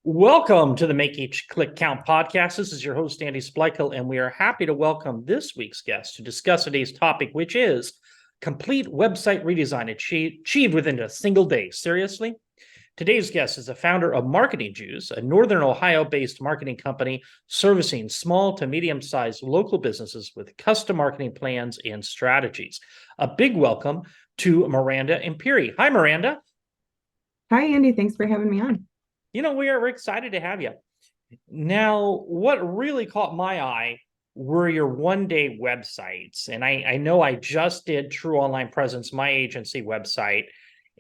Welcome to the Make Each Click Count podcast. This is your host, Andy Splichal, and we are happy to welcome this week's guest to discuss today's topic, which is complete website redesign achieved within a single day. Seriously? Today's guest is the founder of Marketing Jews, a Northern Ohio-based marketing company servicing small to medium-sized local businesses with custom marketing plans and strategies. A big welcome to Miranda Imperi. Hi, Miranda. Hi, Andy. Thanks for having me on. We're excited to have you. Now, what really caught my eye were your one-day websites. And I know I just did True Online Presence, my agency website,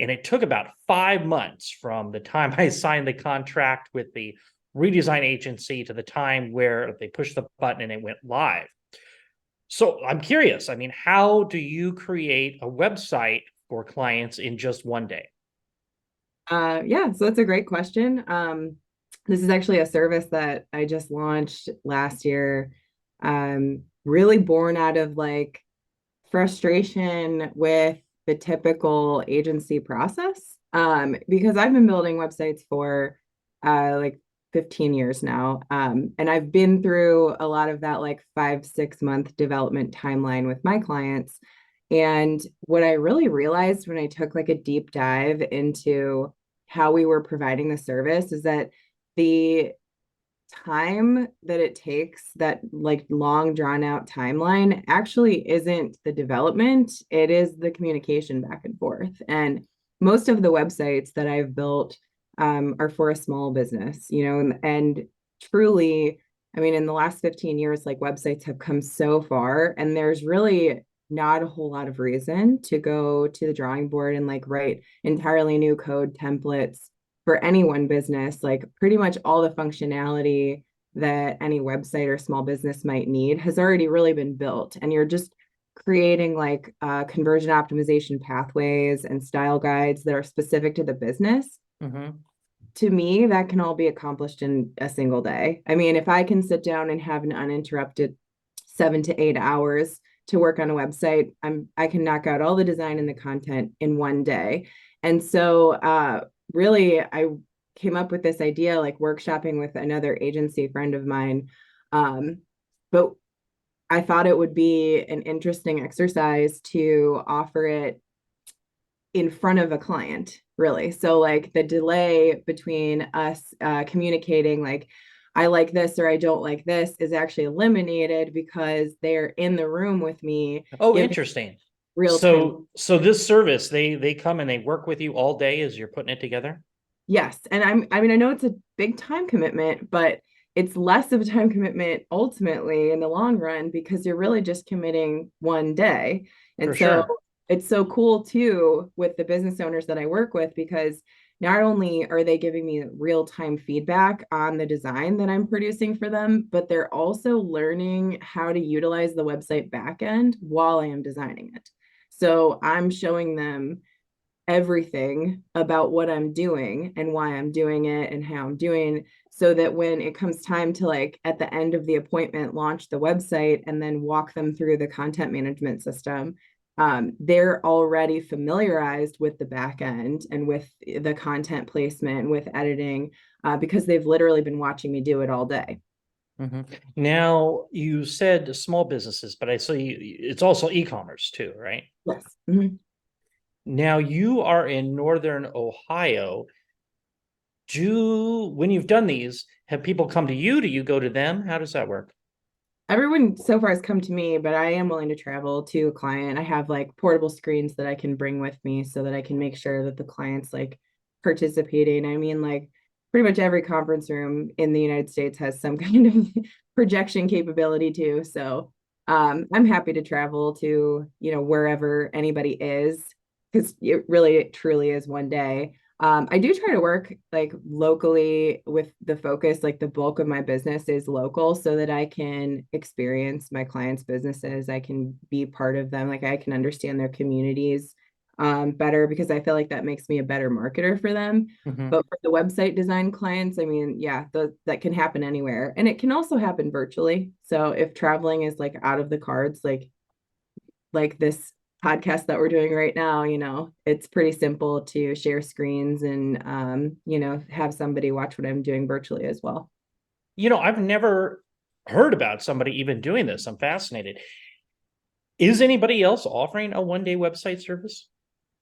and it took about 5 months from the time I signed the contract with the redesign agency to the time where they pushed the button and it went live. So I'm curious, how do you create a website for clients in just one day? So that's a great question. This is actually a service that I just launched last year, really born out of like frustration with the typical agency process. Because I've been building websites for like 15 years now. And I've been through a lot of that like 5-6 month development timeline with my clients. And what I really realized when I took like a deep dive into how we were providing the service is that the time that it takes, that like long drawn out timeline, actually isn't the development, it is the communication back and forth. And most of the websites that I've built are for a small business, and truly, in the last 15 years, like websites have come so far, and there's really not a whole lot of reason to go to the drawing board and like write entirely new code templates for any one business. Like pretty much all the functionality that any website or small business might need has already really been built, and you're just creating like conversion optimization pathways and style guides that are specific to the business. Mm-hmm. To me, that can all be accomplished in a single day. If I can sit down and have an uninterrupted 7 to 8 hours to work on a website, I can knock out all the design and the content in one day. And so really I came up with this idea, like workshopping with another agency friend of mine. But I thought it would be an interesting exercise to offer it in front of a client, really. So like the delay between us communicating like I like this or I don't like this is actually eliminated because they're in the room with me Oh, giving interesting. real time. So this service, they come and they work with you all day as you're putting it together? Yes. And I know it's a big time commitment, but it's less of a time commitment ultimately in the long run because you're really just committing one day. For And so sure. it's so cool too with the business owners that I work with, because not only are they giving me real time feedback on the design that I'm producing for them, but they're also learning how to utilize the website backend while I am designing it. So I'm showing them everything about what I'm doing and why I'm doing it and how I'm doing, so that when it comes time to like at the end of the appointment launch the website and then walk them through the content management system, they're already familiarized with the back end and with the content placement, with editing, because they've literally been watching me do it all day. Mm-hmm. Now, you said small businesses, but I see it's also e-commerce too, right? Yes. Mm-hmm. Now, you are in Northern Ohio. When you've done these, have people come to you? Do you go to them? How does that work? Everyone so far has come to me, but I am willing to travel to a client. I have like portable screens that I can bring with me so that I can make sure that the client's like participating. Like pretty much every conference room in the United States has some kind of projection capability too. So I'm happy to travel to, wherever anybody is, because it really truly is one day. I do try to work like locally with the focus, like the bulk of my business is local so that I can experience my clients' businesses. I can be part of them. Like I can understand their communities better, because I feel like that makes me a better marketer for them. Mm-hmm. But for the website design clients, that can happen anywhere. And it can also happen virtually. So if traveling is like out of the cards, like this podcast that we're doing right now, it's pretty simple to share screens and, have somebody watch what I'm doing virtually as well. I've never heard about somebody even doing this. I'm fascinated. Is anybody else offering a one-day website service?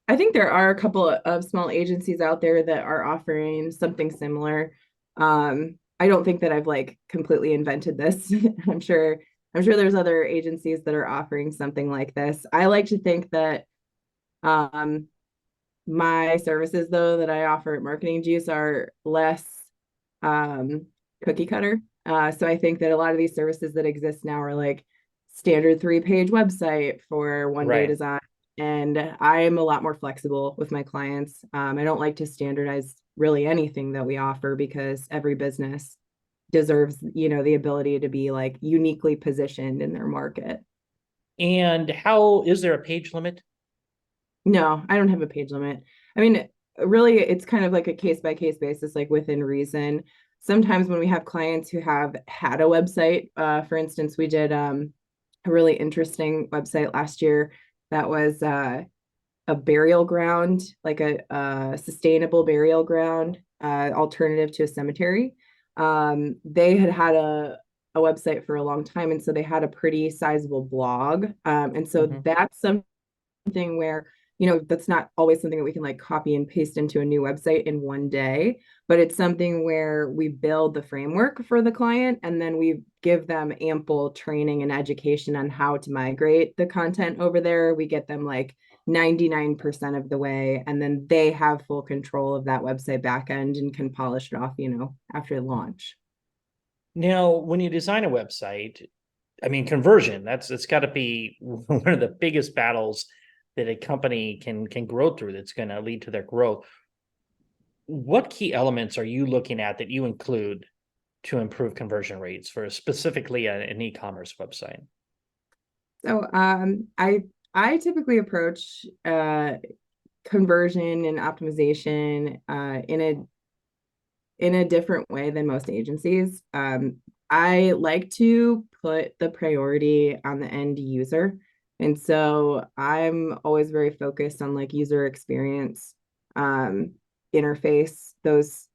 I think there are a couple of small agencies out there that are offering something similar. I don't think that I've like completely invented this. I'm sure there's other agencies that are offering something like this. I like to think that um, my services though that I offer at Marketing Juice are less um, cookie cutter. So I think that a lot of these services that exist now are like standard 3-page website for one day Right. design. And I am a lot more flexible with my clients. I don't like to standardize really anything that we offer because every business deserves, the ability to be like uniquely positioned in their market. And how is there a page limit? No, I don't have a page limit. I mean, really, it's kind of like a case by case basis, like within reason. Sometimes when we have clients who have had a website, for instance, we did a really interesting website last year that was a burial ground, like a sustainable burial ground, alternative to a cemetery. They had a website for a long time, and so they had a pretty sizable blog. And so Mhm. that's something where that's not always something that we can like copy and paste into a new website in one day, but it's something where we build the framework for the client and then we give them ample training and education on how to migrate the content over there. We get them like 99% of the way, and then they have full control of that website backend and can polish it off, after launch. Now, when you design a website, I mean, conversion, that's got to be one of the biggest battles that a company can grow through that's going to lead to their growth. What key elements are you looking at that you include to improve conversion rates for specifically an e-commerce website? So I typically approach conversion and optimization in a different way than most agencies. I like to put the priority on the end user. And so I'm always very focused on like user experience, um, interface, those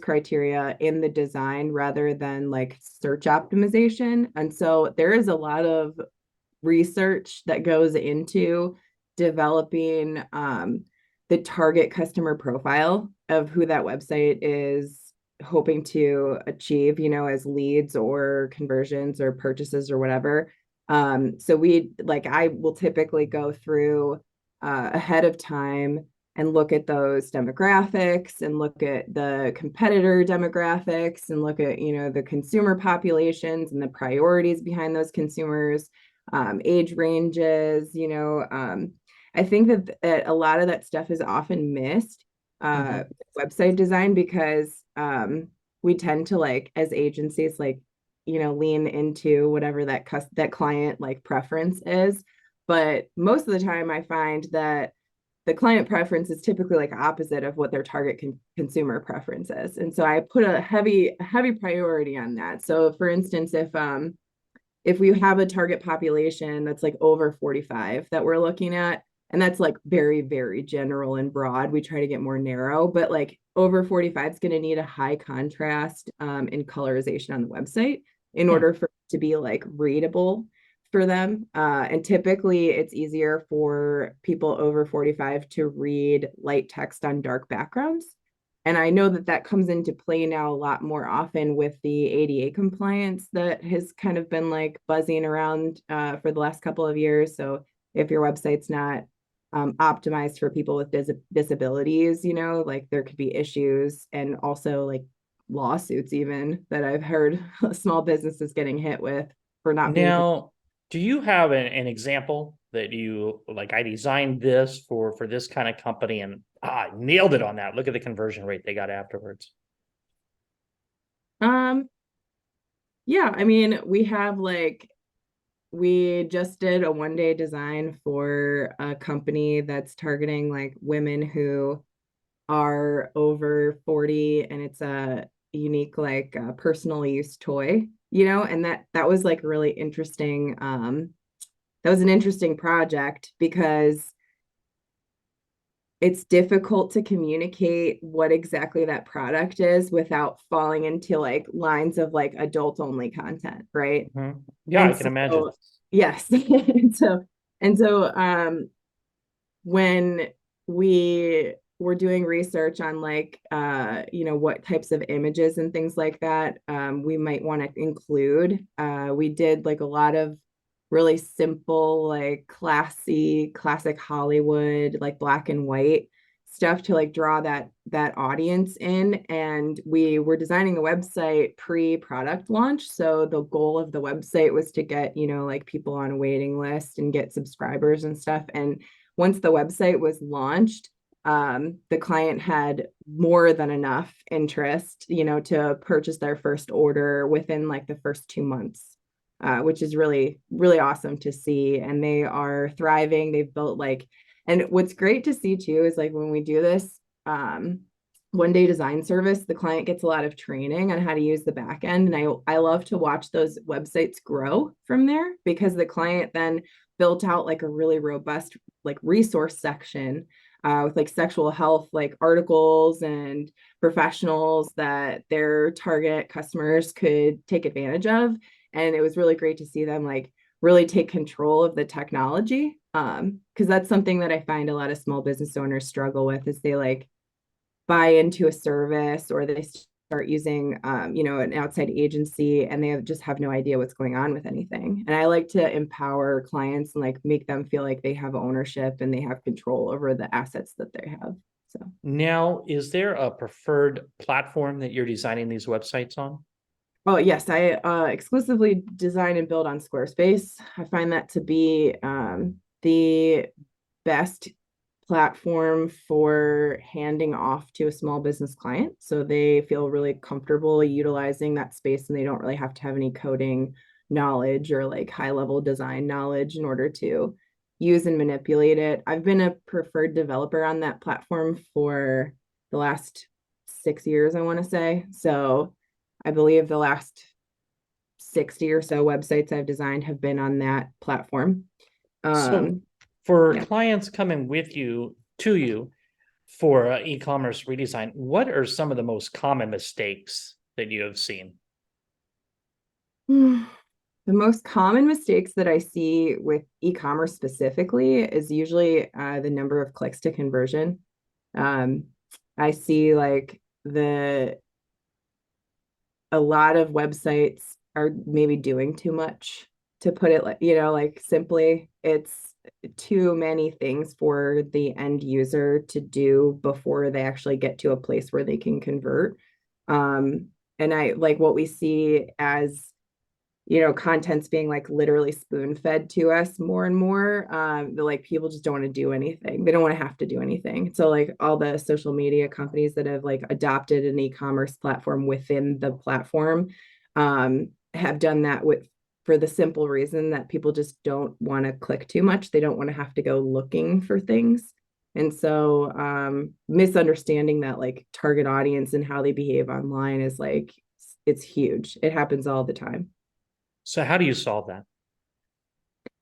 criteria in the design rather than like search optimization. And so there is a lot of research that goes into developing the target customer profile of who that website is hoping to achieve, as leads or conversions or purchases or whatever. So I will typically go through ahead of time and look at those demographics and look at the competitor demographics and look at, the consumer populations and the priorities behind those consumers, age ranges, I think that a lot of that stuff is often missed uh, Mhm. website design because we tend to like as agencies like lean into whatever that client like preference is, but most of the time I find that the client preference is typically like opposite of what their target consumer preference is, and so I put a heavy priority on that. So for instance, if we have a target population that's like over 45 that we're looking at, and that's like very, very general and broad, we try to get more narrow, but like over 45 is going to need a high contrast in colorization on the website in Hmm. order for it to be like readable for them. And typically it's easier for people over 45 to read light text on dark backgrounds. And I know that that comes into play now a lot more often with the ADA compliance that has kind of been like buzzing around for the last couple of years. So if your website's not optimized for people with disabilities, like there could be issues and also like lawsuits even that I've heard small businesses getting hit with for not being. Now, do you have an example that you like? I designed this for this kind of company and nailed it on that. Look at the conversion rate they got afterwards. Um, yeah, I mean, we just did a 1-day design for a company that's targeting like women who are over 40, and it's a unique like personal use toy, and that was like really interesting that was an interesting project because it's difficult to communicate what exactly that product is without falling into like lines of like adult only content, right? Mhm. Yeah, I And can imagine. so yes. And so when we were doing research on like what types of images and things like that we might want to include, we did like a lot of really simple, like classic Hollywood, like black and white stuff to like draw that audience in. And we were designing the website pre-product launch, so the goal of the website was to get like people on a waiting list and get subscribers and stuff. And once the website was launched, the client had more than enough interest, to purchase their first order within like the first 2 months, which is really, really awesome to see. And they are thriving. They've built like, and what's great to see too is like when we do this one day design service, the client gets a lot of training on how to use the back end. And I love to watch those websites grow from there, because the client then built out like a really robust like resource section with like sexual health like articles and professionals that their target customers could take advantage of. And it was really great to see them like really take control of the technology, because that's something that I find a lot of small business owners struggle with, is they like buy into a service, or they start using an outside agency, and they just have no idea what's going on with anything. And I like to empower clients and like make them feel like they have ownership and they have control over the assets that they have. So Now, is there a preferred platform that you're designing these websites on? oh yes, I exclusively design and build on Squarespace. I find that to be the best platform for handing off to a small business client, so they feel really comfortable utilizing that space, and they don't really have to have any coding knowledge or like high level design knowledge in order to use and manipulate it. I've been a preferred developer on that platform for the last 6 years, I want to say. So I believe the last 60 or so websites I've designed have been on that platform. So um for yeah. clients coming with you to you for e-commerce redesign, what are some of the most common mistakes that you have seen? The most common mistakes that I see with e-commerce specifically is usually the number of clicks to conversion. Um, I see like the a lot of websites are maybe doing too much, to put it like, like simply. It's too many things for the end user to do before they actually get to a place where they can convert. And I like what we see as content's being like literally spoon fed to us more and more. Like people just don't want to do anything. They don't want to have to do anything. So like all the social media companies that have like adopted an e-commerce platform within the platform have done that with for the simple reason that people just don't want to click too much. They don't want to have to go looking for things. And so misunderstanding that like target audience and how they behave online is like it's huge. It happens all the time. So how do you solve that?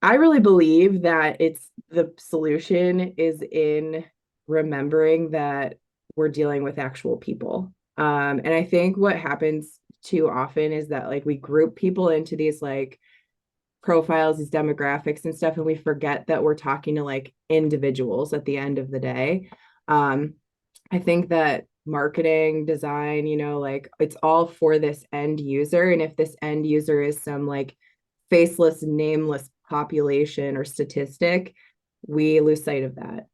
I really believe that it's the solution is in remembering that we're dealing with actual people. And I think what happens too often is that like we group people into these like profiles, these demographics and stuff, and we forget that we're talking to like individuals at the end of the day. Um, I think that marketing, design, like it's all for this end user. And if this end user is some like faceless, nameless population or statistic, we lose sight of that.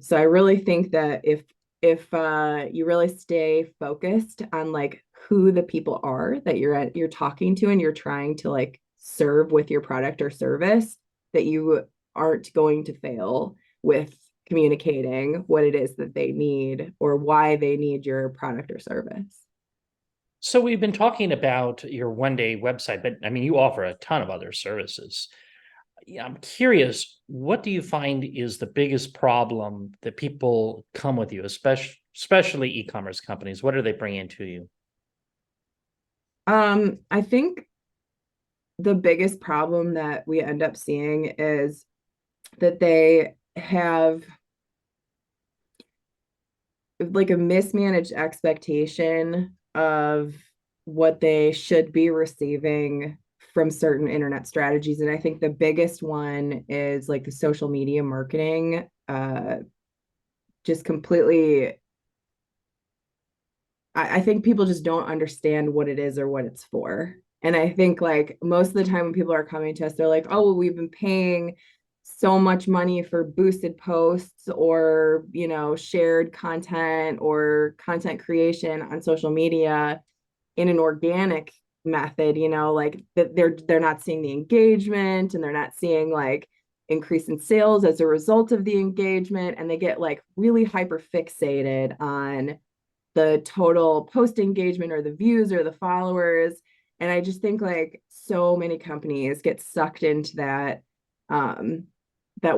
So I really think that if you really stay focused on like who the people are that you're talking to and you're trying to like serve with your product or service, that you aren't going to fail with communicating what it is that they need or why they need your product or service. So we've been talking about your one day website, but I mean, you offer a ton of other services. Yeah, I'm curious, what do you find is the biggest problem that people come with you, especially e-commerce companies? What are they bringing to you? I think the biggest problem that we end up seeing is that they have like a mismanaged expectation of what they should be receiving from certain internet strategies. And I think the biggest one is like the social media marketing, just completely. I think people just don't understand what it is or what it's for. And I think like most of the time when people are coming to us, they're like, oh, well, we've been paying so much money for boosted posts or, shared content or content creation on social media in an organic method, like that they're not seeing the engagement and they're not seeing like increase in sales as a result of the engagement. And they get like really hyper fixated on the total post engagement or the views or the followers. And I just think like so many companies get sucked into that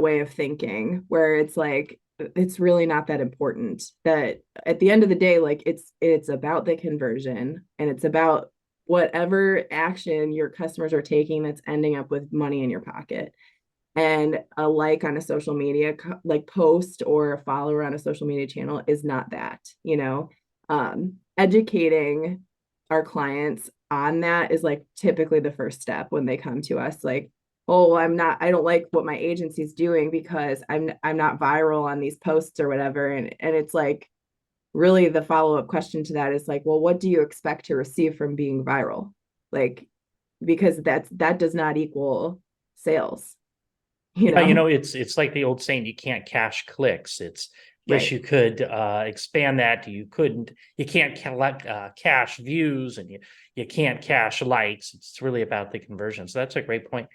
way of thinking where it's like it's really not that important. That at the end of the day, like it's about the conversion and it's about whatever action your customers are taking that's ending up with money in your pocket. And a like on a social media like post or a follower on a social media channel is not that. Educating our clients on that is like typically the first step when they come to us, like, oh, I don't like what my agency's doing because I'm not viral on these posts or whatever. And it's like really the follow-up question to that is like, well, what do you expect to receive from being viral? Like, because that does not equal sales, you Yeah, know? it's like the old saying, you can't cash clicks. It's yes, Right. you could expand that. You can't collect cash views, and you can't cash likes. It's really about the conversion. So that's a great point.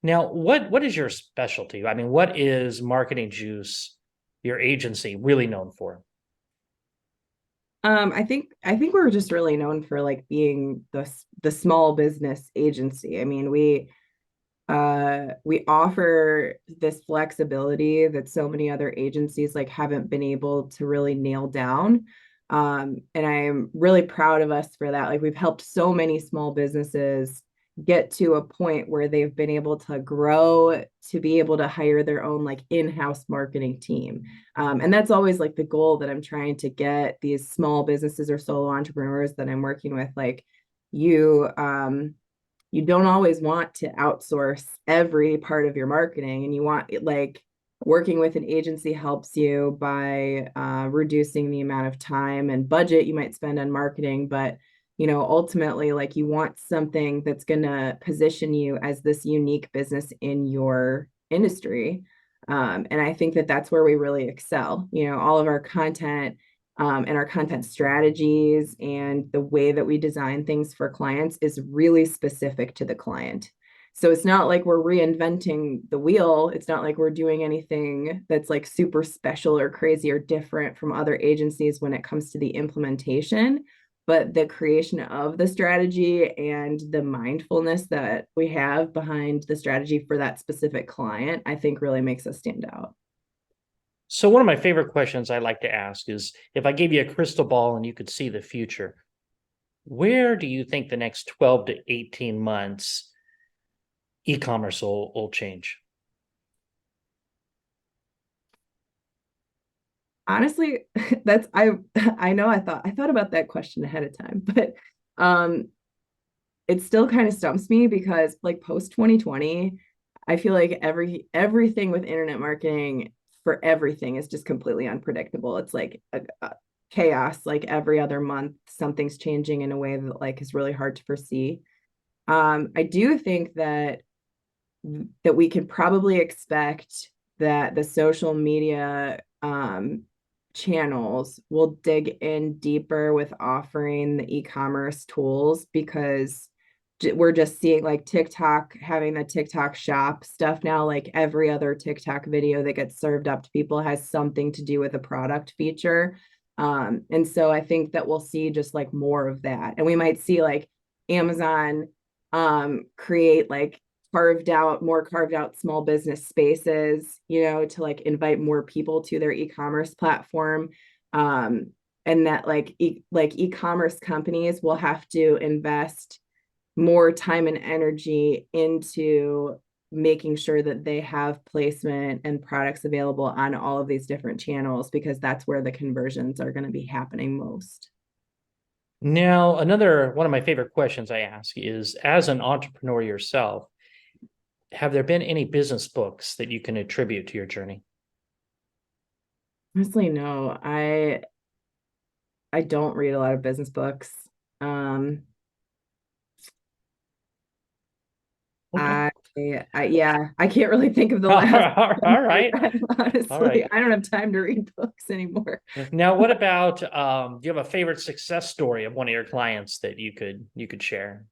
Now, what is your specialty? I mean, what is Marketing Juice, your agency, really known for? I think we're just really known for like being the small business agency. I mean, we offer this flexibility that so many other agencies like haven't been able to really nail down. And I'm really proud of us for that. Like we've helped so many small businesses get to a point where they've been able to grow to be able to hire their own like in-house marketing team. And that's always like the goal that I'm trying to get these small businesses or solo entrepreneurs that I'm working with. Like you, you don't always want to outsource every part of your marketing, and you want like working with an agency helps you by reducing the amount of time and budget you might spend on marketing. But ultimately like you want something that's going to position you as this unique business in your industry. And I think that that's where we really excel. All of our content and our content strategies and the way that we design things for clients is really specific to the client. So it's not like we're reinventing the wheel. It's not like we're doing anything that's like super special or crazy or different from other agencies when it comes to the implementation. But the creation of the strategy and the mindfulness that we have behind the strategy for that specific client, I think really makes us stand out. So one of my favorite questions I like to ask is, if I gave you a crystal ball and you could see the future, where do you think the next 12 to 18 months e-commerce will change? Honestly, that's I know I thought about that question ahead of time, but um it still kind of stumps me because like post 2020, I feel like everything with internet marketing for everything is just completely unpredictable. It's like a chaos. Like every other month, something's changing in a way that like is really hard to foresee. I do think that we can probably expect that the social media channels will dig in deeper with offering the e-commerce tools because we're just seeing like TikTok having the TikTok shop stuff now. Like every other TikTok video that gets served up to people has something to do with a product feature. And so I think that we'll see just like more of that. And we might see like Amazon create like carved out small business spaces, to like invite more people to their e-commerce platform. And that like e-commerce companies will have to invest more time and energy into making sure that they have placement and products available on all of these different channels, because that's where the conversions are going to be happening most. Now, another one of my favorite questions I ask is, as an entrepreneur yourself, have there been any business books that you can attribute to your journey? Honestly, no. I don't read a lot of business books. Um, Okay. I, yeah, I can't really think of the All last one I right. read, All honestly. right. I don't have time to read books anymore. Now, what about do you have a favorite success story of one of your clients that you could share?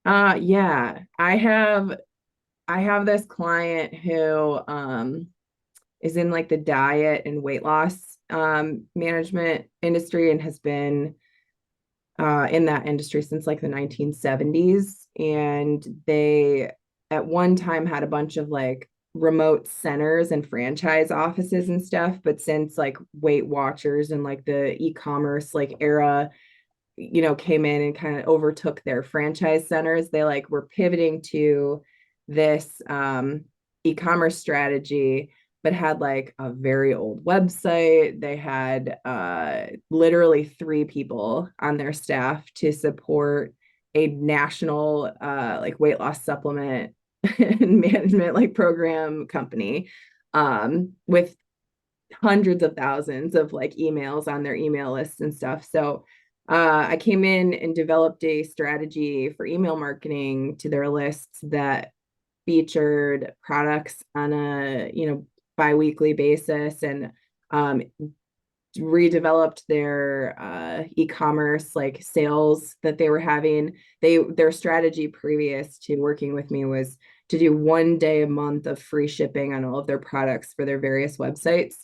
Yeah, I have this client who is in like the diet and weight loss management industry, and has been in that industry since like the 1970s. And they at one time had a bunch of like remote centers and franchise offices and stuff. But since like Weight Watchers and like the e-commerce like era, came in and kind of overtook their franchise centers, they like were pivoting to this e-commerce strategy, but had like a very old website. They had literally three people on their staff to support a national like weight loss supplement and management like program company, with hundreds of thousands of like emails on their email lists and stuff. So I came in and developed a strategy for email marketing to their lists that featured products on a biweekly basis, and um, redeveloped their e-commerce like sales that they were having. Their strategy previous to working with me was to do 1 day a month of free shipping on all of their products for their various websites.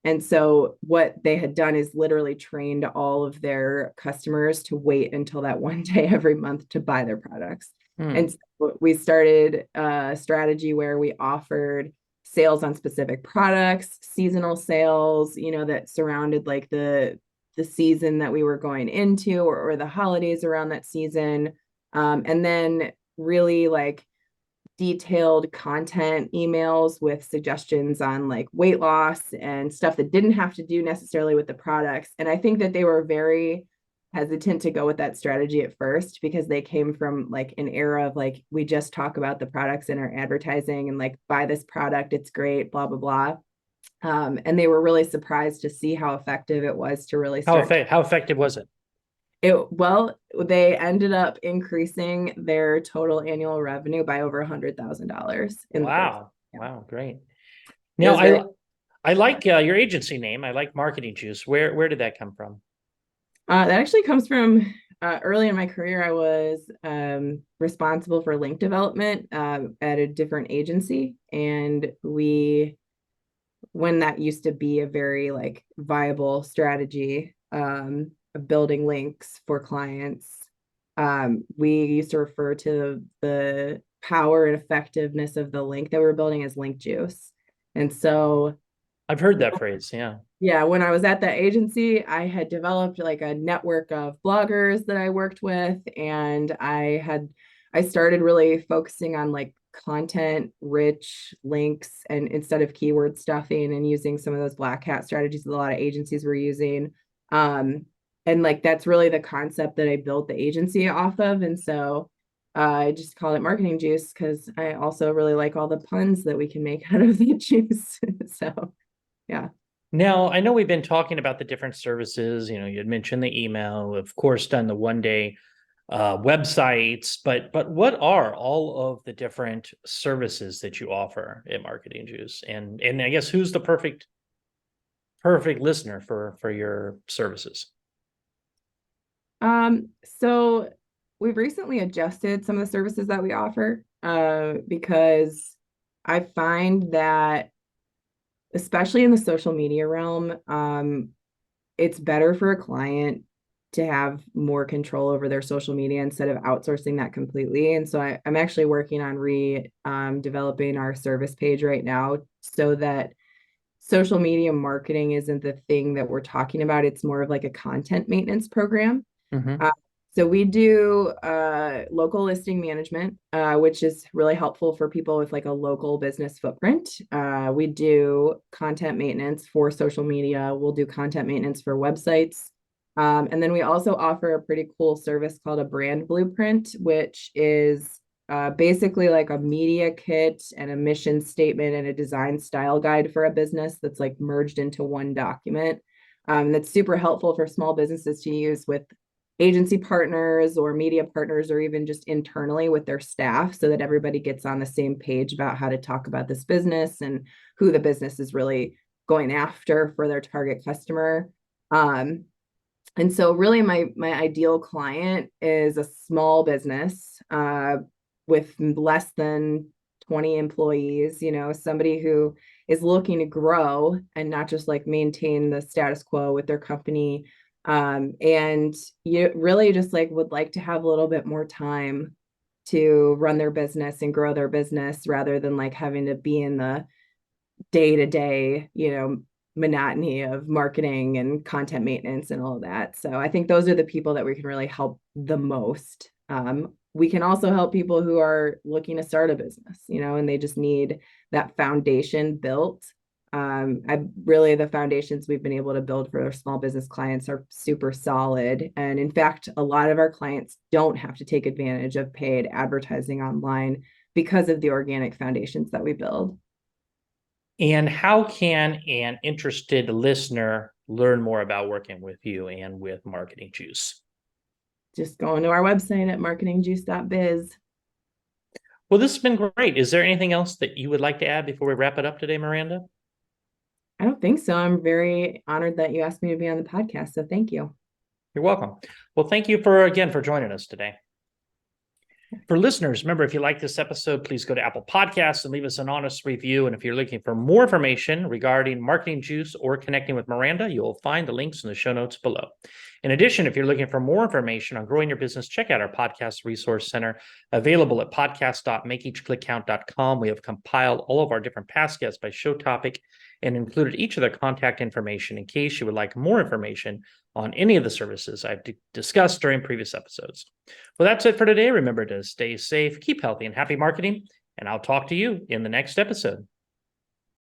And so what they had done is literally trained all of their customers to wait until that 1 day every month to buy their products. Hmm. And so we started a strategy where we offered sales on specific products, seasonal sales, that surrounded like the season that we were going into, or the holidays around that season. And then really like detailed content emails with suggestions on like weight loss and stuff that didn't have to do necessarily with the products. And I think that they were very hesitant to go with that strategy at first, because they came from like an era of like, we just talk about the products in our advertising and like, buy this product, it's great, blah blah blah. And they were really surprised to see how effective it was to really start. How effective was it? Well, they ended up increasing their total annual revenue by over $100,000 in the first. Wow. Yeah, Wow, great. it Now, was very. I like your agency name. I like Marketing Juice. Where did that come from? That actually comes from early in my career. I was responsible for link development at a different agency, and when that used to be a very like viable strategy of building links for clients, we used to refer to the power and effectiveness of the link that we were building as link juice. And so, I've heard that phrase. Yeah. yeah, when I was at that agency, I had developed like a network of bloggers that I worked with, and I started really focusing on like content rich links, and instead of keyword stuffing and using some of those black hat strategies that a lot of agencies were using. Um, and like that's really the concept that I built the agency off of. And so I just call it marketing juice, because I also really like all the puns that we can make out of the juice. So yeah. Now, I know we've been talking about the different services. You know, you had mentioned the email, of course, done the 1 day websites, but what are all of the different services that you offer at Marketing Juice? And I guess who's the perfect listener for your services? So we've recently adjusted some of the services that we offer, because I find that, especially in the social media realm, it's better for a client to have more control over their social media instead of outsourcing that completely. And so I'm actually working on developing our service page right now, so that social media marketing isn't the thing that we're talking about. It's more of like a content maintenance program. Mm-hmm. Uh, So we do local listing management, which is really helpful for people with like a local business footprint. We do content maintenance for social media. We'll do content maintenance for websites. And then we also offer a pretty cool service called a brand blueprint, which is basically like a media kit and a mission statement and a design style guide for a business that's like merged into one document. That's super helpful for small businesses to use with agency partners or media partners, or even just internally with their staff, so that everybody gets on the same page about how to talk about this business and who the business is really going after for their target customer. And so really my ideal client is a small business with less than 20 employees, somebody who is looking to grow and not just like maintain the status quo with their company. And you really just like would like to have a little bit more time to run their business and grow their business rather than like having to be in the day to day, monotony of marketing and content maintenance and all of that. So I think those are the people that we can really help the most. We can also help people who are looking to start a business, and they just need that foundation built. The foundations we've been able to build for our small business clients are super solid. And in fact, a lot of our clients don't have to take advantage of paid advertising online because of the organic foundations that we build. And how can an interested listener learn more about working with you and with Marketing Juice? Just going to our website at marketingjuice.biz. Well, this has been great. Is there anything else that you would like to add before we wrap it up today, Miranda? I don't think so. I'm very honored that you asked me to be on the podcast. So thank you. You're welcome. Well, thank you again for joining us today. For listeners, remember, if you like this episode, please go to Apple Podcasts and leave us an honest review. And if you're looking for more information regarding Marketing Juice or connecting with Miranda, you'll find the links in the show notes below. In addition, if you're looking for more information on growing your business, check out our podcast resource center available at podcast.makeeachclickcount.com. We have compiled all of our different past guests by show topic and included each of their contact information in case you would like more information on any of the services I've discussed during previous episodes. Well, that's it for today. Remember to stay safe, keep healthy, and happy marketing, and I'll talk to you in the next episode.